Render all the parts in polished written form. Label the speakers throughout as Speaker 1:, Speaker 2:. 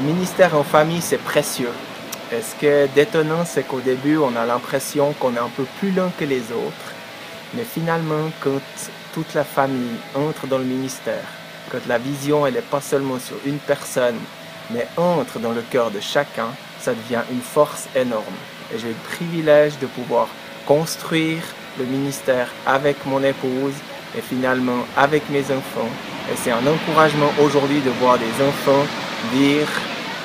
Speaker 1: ministère en famille, c'est précieux. Et ce qui est détonnant, c'est qu'au début, on a l'impression qu'on est un peu plus lent que les autres. Mais finalement, quand toute la famille entre dans le ministère, quand la vision, elle n'est pas seulement sur une personne, mais entre dans le cœur de chacun, ça devient une force énorme. Et j'ai le privilège de pouvoir construire le ministère avec mon épouse et finalement avec mes enfants. Et c'est un encouragement aujourd'hui de voir des enfants dire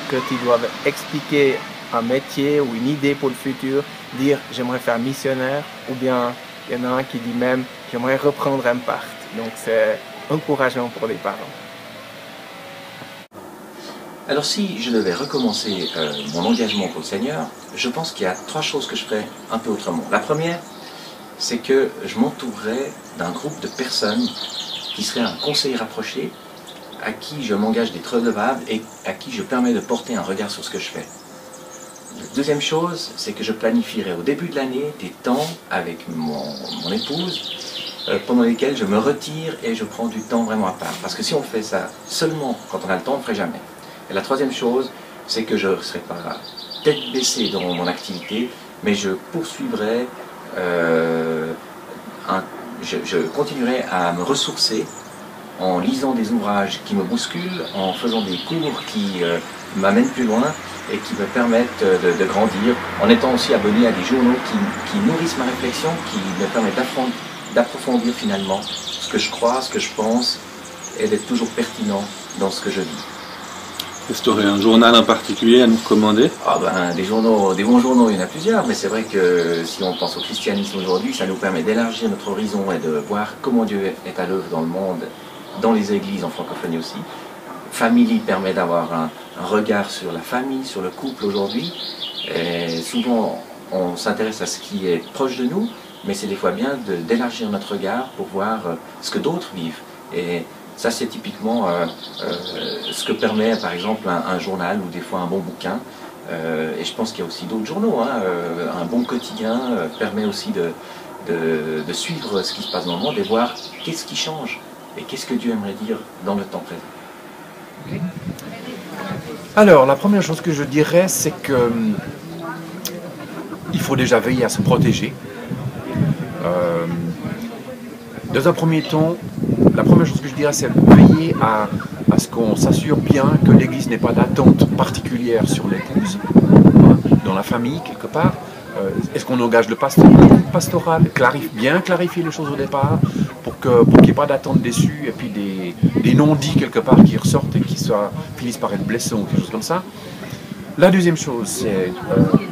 Speaker 1: qu'ils doivent expliquer un métier ou une idée pour le futur, dire j'aimerais faire missionnaire, ou bien il y en a un qui dit même j'aimerais reprendre Impact. Donc c'est encourageant pour les parents.
Speaker 2: Alors si je devais recommencer mon engagement pour le Seigneur, je pense qu'il y a 3 choses que je ferais un peu autrement. La première, c'est que je m'entourerais d'un groupe de personnes qui seraient un conseiller rapproché, à qui je m'engage d'être redevable et à qui je permets de porter un regard sur ce que je fais. La deuxième chose, c'est que je planifierais au début de l'année des temps avec mon épouse pendant lesquels je me retire et je prends du temps vraiment à part. Parce que si on fait ça seulement quand on a le temps, on ne le ferait jamais. Et la troisième chose, c'est que je ne serai pas tête baissée dans mon activité, mais je poursuivrai, je continuerai à me ressourcer en lisant des ouvrages qui me bousculent, en faisant des cours qui m'amènent plus loin et qui me permettent de grandir, en étant aussi abonné à des journaux qui nourrissent ma réflexion, qui me permettent d'approfondir finalement ce que je crois, ce que je pense, et d'être toujours pertinent dans ce que je dis.
Speaker 3: Est-ce que tu aurais un journal en particulier à nous recommander?
Speaker 2: Des bons journaux, il y en a plusieurs, mais c'est vrai que si on pense au christianisme aujourd'hui, ça nous permet d'élargir notre horizon et de voir comment Dieu est à l'œuvre dans le monde, dans les églises en francophonie aussi. Family permet d'avoir un regard sur la famille, sur le couple aujourd'hui. Et souvent, on s'intéresse à ce qui est proche de nous, mais c'est des fois bien d'élargir notre regard pour voir ce que d'autres vivent. Et ça, c'est typiquement ce que permet, par exemple, un journal ou des fois un bon bouquin. Et je pense qu'il y a aussi d'autres journaux. Un bon quotidien permet aussi de suivre ce qui se passe dans le monde et voir qu'est-ce qui change et qu'est-ce que Dieu aimerait dire dans le temps présent.
Speaker 4: Okay. Alors, la première chose que je dirais, c'est que il faut déjà veiller à se protéger. Dans un premier temps, la première chose que je dirais, c'est veiller à ce qu'on s'assure bien que l'Église n'ait pas d'attente particulière sur l'épouse, dans la famille, quelque part. Est-ce qu'on engage le pasteur, l'équipe pastorale, bien clarifier les choses au départ, pour qu'il n'y ait pas d'attente déçue, et puis des non-dits quelque part qui ressortent et qui finissent par être blessants ou quelque chose comme ça. La deuxième chose, c'est,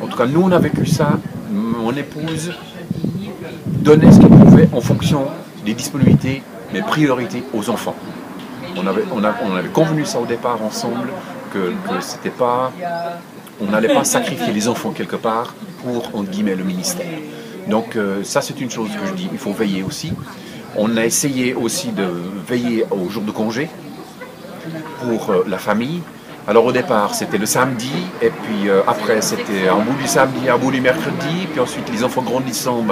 Speaker 4: en tout cas nous on a vécu ça, mon épouse donnait ce qu'elle pouvait en fonction des disponibilités, mais priorités aux enfants. On avait convenu ça au départ ensemble, que c'était pas, on n'allait pas sacrifier les enfants quelque part pour, entre guillemets, le ministère. Donc ça c'est une chose que je dis, il faut veiller aussi. On a essayé aussi de veiller aux jours de congé pour la famille. Alors au départ c'était le samedi, et puis après c'était un bout du samedi, un bout du mercredi, puis ensuite les enfants grandissant,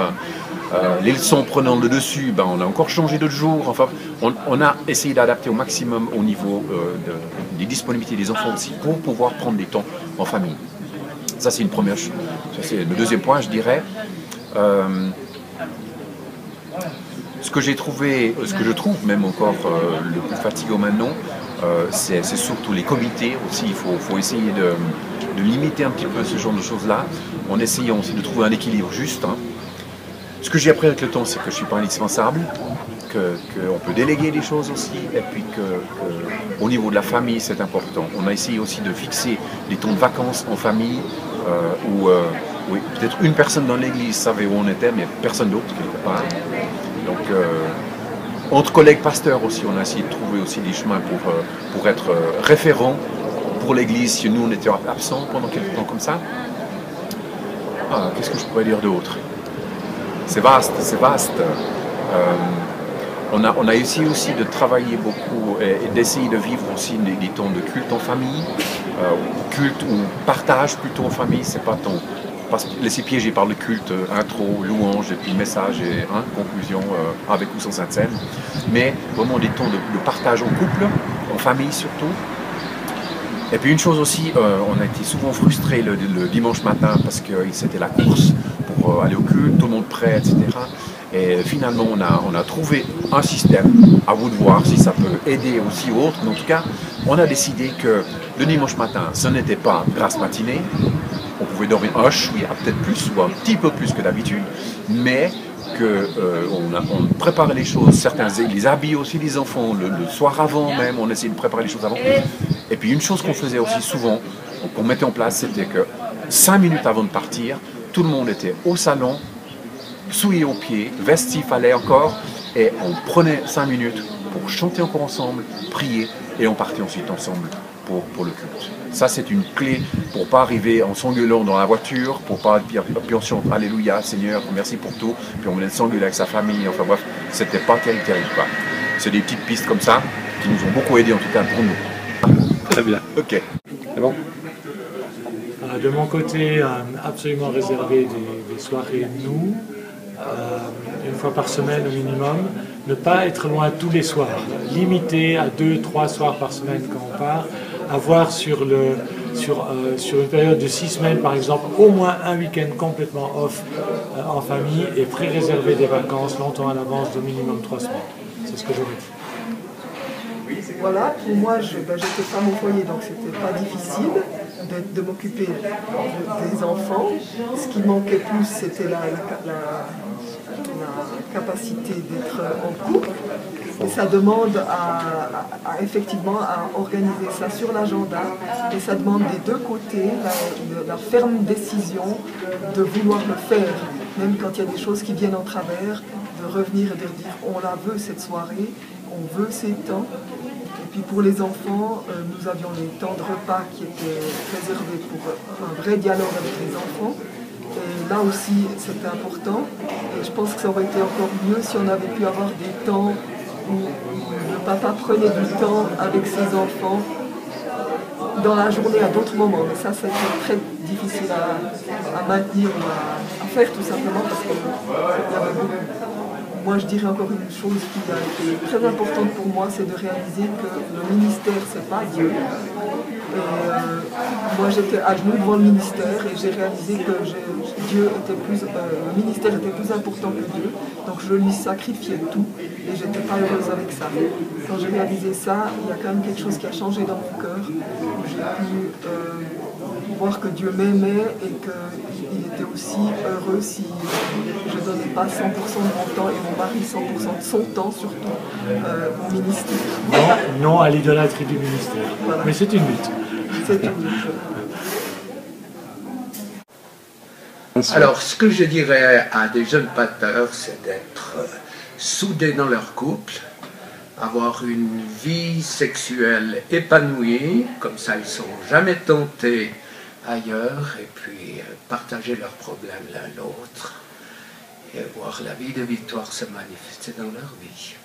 Speaker 4: les leçons prenant le dessus, on a encore changé d'autres jours. Enfin, on a essayé d'adapter au maximum au niveau des disponibilités des enfants aussi pour pouvoir prendre des temps en famille. Ça c'est une première chose. C'est le deuxième point, je dirais. Ce que j'ai trouvé, ce que je trouve même encore le plus fatigant maintenant, c'est surtout les comités aussi. Il faut essayer de limiter un petit peu ce genre de choses-là, en essayant aussi de trouver un équilibre juste. Ce que j'ai appris avec le temps, c'est que je ne suis pas indispensable, qu'on peut déléguer des choses aussi, et puis qu'au niveau de la famille, c'est important. On a essayé aussi de fixer des temps de vacances en famille, où oui, peut-être une personne dans l'église savait où on était, mais personne d'autre quelque part. Donc, entre collègues pasteurs aussi, on a essayé de trouver aussi des chemins pour être référent pour l'église si nous on était absents pendant quelques temps comme ça. Qu'est-ce que je pourrais dire d'autre? C'est vaste, c'est vaste. On a essayé aussi de travailler beaucoup et d'essayer de vivre aussi des temps de culte en famille, culte ou partage plutôt en famille, c'est pas tant laisser piéger par le culte, intro, louange et puis message et conclusion avec ou sans sainte scène, mais vraiment des temps de partage en couple, en famille surtout. Et puis une chose aussi, on a été souvent frustrés le dimanche matin parce que c'était la course pour aller au culte, tout le monde prêt, etc. Et finalement, on a trouvé un système, à vous de voir si ça peut aider aussi aux autres. Mais en tout cas, on a décidé que le dimanche matin, ce n'était pas grasse matinée. On pouvait dormir peut-être plus ou un petit peu plus que d'habitude, mais qu'on préparait les choses, certains les habillent aussi les enfants le soir avant même, on essayait de préparer les choses avant. Et puis une chose qu'on faisait aussi souvent, qu'on mettait en place, c'était que 5 minutes avant de partir, tout le monde était au salon, souillé aux pieds, vesti s'il fallait encore, et on prenait 5 minutes pour chanter encore ensemble, prier, et on partait ensuite ensemble pour le culte. Ça, c'est une clé pour ne pas arriver en s'engueulant dans la voiture, pour pas puis on chante Alléluia, Seigneur, merci pour tout, puis on venait de s'engueuler avec sa famille, enfin bref, c'était pas terrible, quoi. C'est des petites pistes comme ça qui nous ont beaucoup aidés, en tout cas pour nous.
Speaker 3: Très bien.
Speaker 4: Ok. C'est bon?
Speaker 5: De mon côté, absolument réservé des soirées nous, une fois par semaine au minimum, ne pas être loin tous les soirs, limiter à 2-3 soirs par semaine quand on part, avoir sur une période de 6 semaines par exemple, au moins un week-end complètement off en famille et pré-réserver des vacances longtemps à l'avance d'au minimum 3 semaines. C'est ce que j'aurais dit.
Speaker 6: Voilà, pour moi, j'étais femme au foyer, donc c'était pas difficile de m'occuper des enfants. Ce qui manquait plus, c'était la capacité d'être en couple. Et ça demande effectivement à organiser ça sur l'agenda. Et ça demande des deux côtés la ferme décision de vouloir le faire, même quand il y a des choses qui viennent en travers, de revenir et de dire on la veut cette soirée, on veut ces temps. Et puis pour les enfants, nous avions les temps de repas qui étaient réservés pour un vrai dialogue avec les enfants. Et là aussi, c'était important. Et je pense que ça aurait été encore mieux si on avait pu avoir des temps où le papa prenait du temps avec ses enfants dans la journée à d'autres moments. Mais ça, c'était très difficile à maintenir ou à faire tout simplement parce que y avait beaucoup. Moi, je dirais encore une chose qui a été très importante pour moi, c'est de réaliser que le ministère, c'est pas Dieu. Moi, j'étais à genoux devant le ministère et j'ai réalisé que le ministère était plus important que Dieu. Donc, je lui sacrifiais tout et j'étais pas heureuse avec ça. Quand j'ai réalisé ça, il y a quand même quelque chose qui a changé dans mon cœur. J'ai pu voir que Dieu m'aimait et qu'il était aussi heureux si je ne donnais pas 100% de mon temps et mon mari 100% de son temps surtout au ministère.
Speaker 5: Non à l'idolâtrie du ministère. Voilà. Mais c'est une lutte.
Speaker 6: C'est une lutte.
Speaker 7: Alors, ce que je dirais à des jeunes pasteurs, c'est d'être soudés dans leur couple, avoir une vie sexuelle épanouie, comme ça ils ne seront jamais tentés ailleurs, et puis partager leurs problèmes l'un l'autre, et voir la vie de Victoire se manifester dans leur vie.